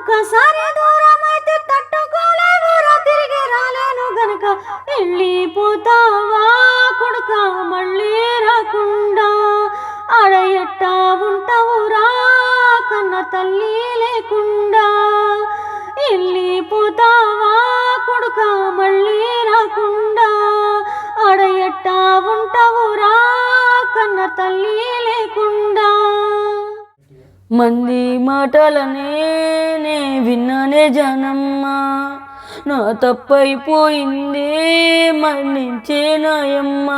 ఒక్కసారి దూరమైతే తట్టుకోలేవురా తిరిగి రాలేను గనక వెళ్ళిపోతావా కొడుక మళ్ళీ రాకుండా ఆడ ఎట్టా ఉంటావురా కన్న తల్లి లేకుండా వెళ్ళిపోతావా కొడుక మళ్ళీ రాకుండా ఆడ ఎట్టా ఉంటావురా కన్న తల్లి లేకుండా మంది మాటలనే నే విన్నానే జానమ్మ నా తప్పైపోయిందే మన్నించే నాయమ్మ